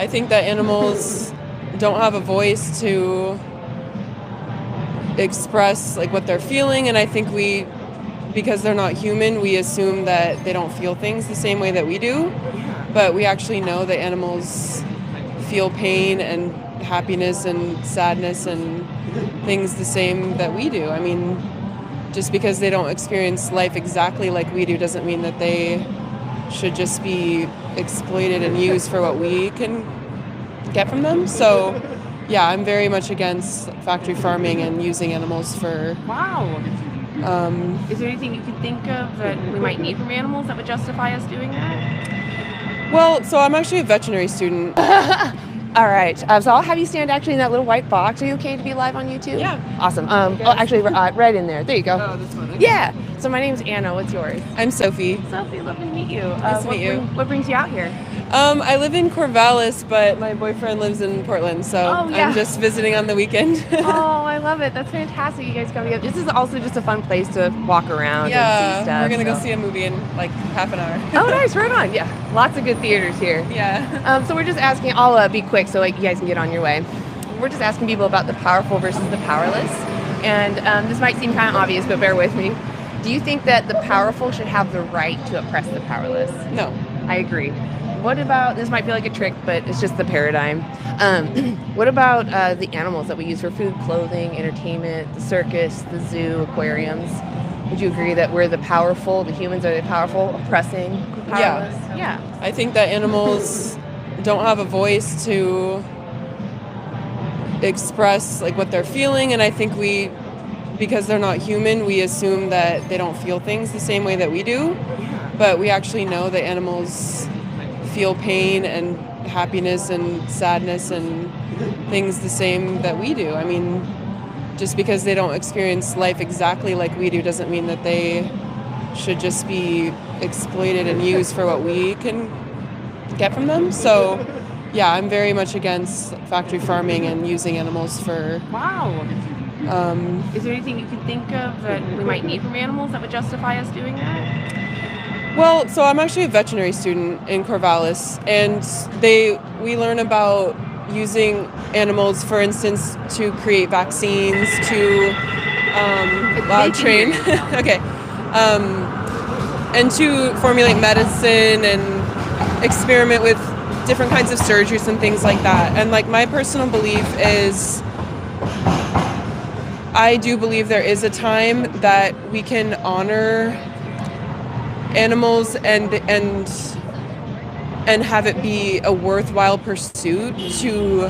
I think that animals don't have a voice to express like what they're feeling, and I think because they're not human, we assume that they don't feel things the same way that we do. But we actually know that animals feel pain and happiness and sadness and things the same that we do. I mean, just because they don't experience life exactly like we do doesn't mean that they should just be exploited and used for what we can get from them. So yeah, I'm very much against factory farming and using animals for... Wow. Is there anything you could think of that we might need from animals that would justify us doing that? Well, so I'm actually a veterinary student. All right. So I'll have you stand actually in that little white box. Are you okay to be live on YouTube? Yeah. Awesome. Actually, right in there. There you go. Oh, this one. Okay. Yeah. So my name's Anna. What's yours? I'm Sophie. Sophie, lovely to meet you. Nice to meet you. What brings you out here? I live in Corvallis, but my boyfriend lives in Portland, so I'm just visiting on the weekend. Oh, I love it. That's fantastic. You guys come together. This is also just a fun place to walk around and see stuff. We're going to go see a movie in like half an hour. Oh, nice. Right on. Yeah. Lots of good theaters here. Yeah. So we're just asking, I'll be quick so like you guys can get on your way. We're just asking people about the powerful versus the powerless. And this might seem kind of obvious, but bear with me. Do you think that the powerful should have the right to oppress the powerless? No. I agree. What about, this might feel like a trick, but it's just the paradigm. What about the animals that we use for food, clothing, entertainment, the circus, the zoo, aquariums? Would you agree that we're the powerful, the humans are the powerful, oppressing the powerless? Yeah. I think that animals don't have a voice to express like what they're feeling, and I think because they're not human, we assume that they don't feel things the same way that we do. But we actually know that animals feel pain and happiness and sadness and things the same that we do. I mean, just because they don't experience life exactly like we do doesn't mean that they should just be exploited and used for what we can get from them. So yeah, I'm very much against factory farming and using animals for... Wow. Is there anything you can think of that we might need from animals that would justify us doing that? Well, so I'm actually a veterinary student in Corvallis, and we learn about using animals, for instance, to create vaccines, to train, okay, and to formulate medicine and experiment with different kinds of surgeries and things like that. And like my personal belief is, I do believe there is a time that we can honor animals and have it be a worthwhile pursuit to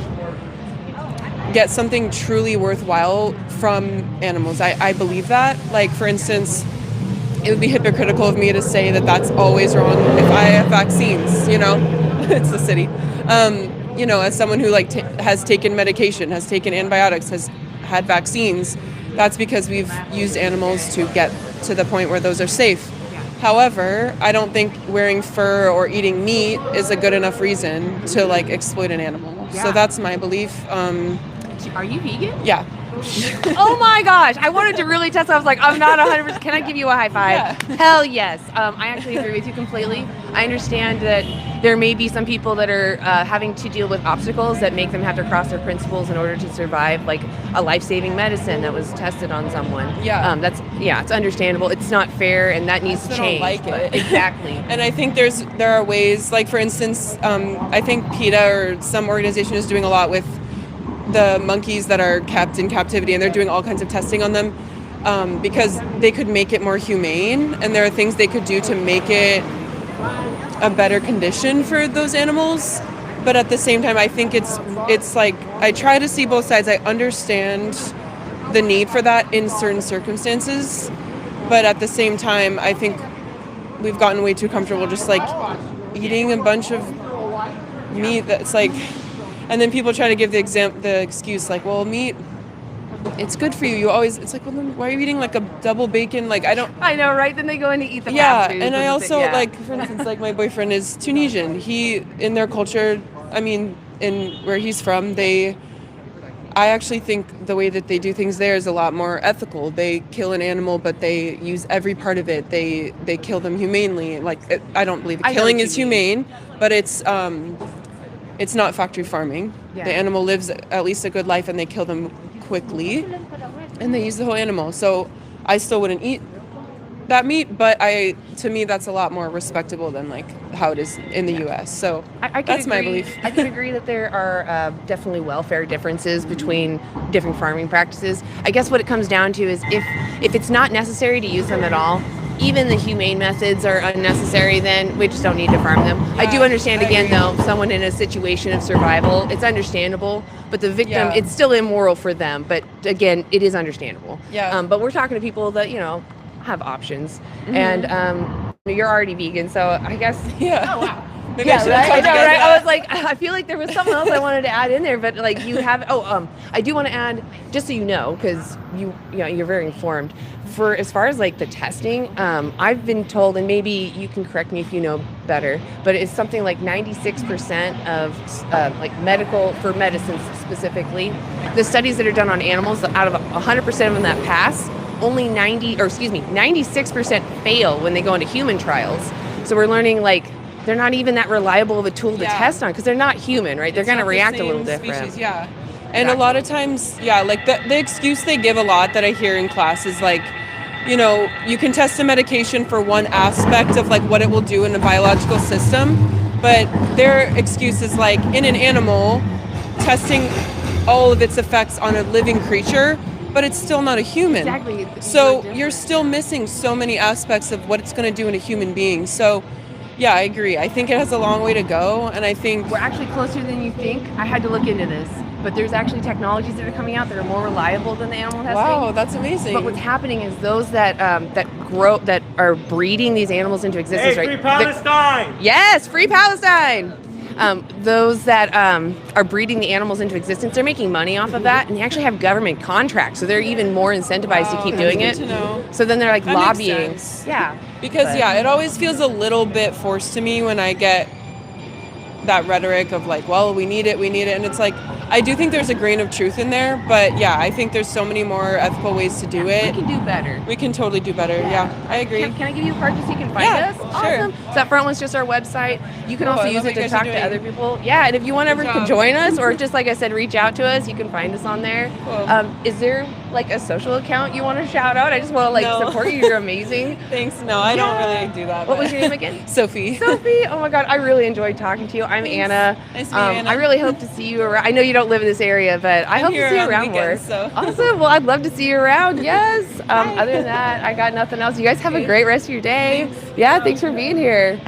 get something truly worthwhile from animals. I believe that. Like, for instance, it would be hypocritical of me to say that that's always wrong if I have vaccines, you know? It's the city. You know, as someone who like has taken medication, has taken antibiotics, has had vaccines, that's because we've used animals to get to the point where those are safe. However, I don't think wearing fur or eating meat is a good enough reason to like exploit an animal. Yeah. So that's my belief. Are you vegan? Yeah. Oh my gosh, I wanted to really test. I was like, I'm not 100%. Can I give you a high five? Yeah. Hell yes. I actually agree with you completely. I understand that there may be some people that are having to deal with obstacles that make them have to cross their principles in order to survive, like a life-saving medicine that was tested on someone. Yeah. It's understandable. It's not fair, and that needs to change. I don't like it. Exactly. And I think there are ways, like for instance, I think PETA or some organization is doing a lot with the monkeys that are kept in captivity, and they're doing all kinds of testing on them because they could make it more humane, and there are things they could do to make it a better condition for those animals. But at the same time, I think it's like, I try to see both sides. I understand the need for that in certain circumstances, but at the same time, I think we've gotten way too comfortable just like eating a bunch of meat that's like... And then people try to give the excuse like, well, meat, it's good for you. It's like, well, then why are you eating like a double bacon? Like, I know, right? Then they go in to eat the fast food. And I also like, for instance, like my boyfriend is Tunisian. He, in their culture, I mean, in where he's from, I actually think the way that they do things there is a lot more ethical. They kill an animal, but they use every part of it. They kill them humanely. Like, I don't believe killing is humane, but it's it's not factory farming. Yeah. The animal lives at least a good life, and they kill them quickly, and they use the whole animal. So I still wouldn't eat that meat, but to me that's a lot more respectable than like how it is in the U.S. So that's my belief. I can agree that there are definitely welfare differences between different farming practices. I guess what it comes down to is if it's not necessary to use them at all, even the humane methods are unnecessary, then we just don't need to farm them. Yeah, I do understand, again, though, someone in a situation of survival, it's understandable, but the victim, it's still immoral for them. But again, it is understandable. Yeah. But we're talking to people that, have options. And you're already vegan, so I guess... Yeah. Oh, wow. Maybe I should have told you guys right? that. I was like, I feel like there was something else I wanted to add in there, but like you have. I do want to add, just so you know, because you're very informed. For as far as like the testing, I've been told, and maybe you can correct me if you know better, but it's something like 96% of like for medicines specifically, the studies that are done on animals, out of 100% of them that pass, only 96% fail when they go into human trials. So we're learning like they're not even that reliable of a tool to test on because they're not human, right? They're going to react a little different. Species, yeah. And a lot of times, like the excuse they give a lot that I hear in class is like, you can test a medication for one aspect of like what it will do in a biological system, but their excuse is like in an animal, testing all of its effects on a living creature, but it's still not a human. Exactly. So you're still missing so many aspects of what it's going to do in a human being. So yeah, I agree. I think it has a long way to go, and I think we're actually closer than you think. I had to look into this, but there's actually technologies that are coming out that are more reliable than the animal testing. Wow, that's amazing. But what's happening is those that are breeding these animals into existence, hey, right? Free Palestine! Yes, free Palestine! Those that are breeding the animals into existence, they're making money off of that, and they actually have government contracts, so they're even more incentivized to keep doing it. Good to know. So then they're like That lobbying. makes sense. Yeah. Because it always feels a little bit forced to me when I get that rhetoric of like, well, we need it, and it's like, I do think there's a grain of truth in there, but I think there's so many more ethical ways to do it. We can do better. We can totally do better. Yeah, I agree. Can I give you a card just so you can find us? Sure. Awesome. So that front one's just our website. You can also I use love it what you to guys are talk to doing. other people. Yeah, and if you want ever to join us or just like I said, reach out to us, you can find us on there. Cool. Is there like a social account you want to shout out? I just want to No. support you. You're amazing. Thanks. No, I don't really do that. What was your name again? Sophie. Sophie. Oh my God, I really enjoyed talking to you. I'm Thanks. Anna. Nice to meet you, Anna. I really hope to see you around. I know you don't live in this area, but I hope to see you around more. So. Awesome. Well, I'd love to see you around. Yes. Other than that, I got nothing else. You guys have a great rest of your day. Thanks. Yeah, thanks for being here.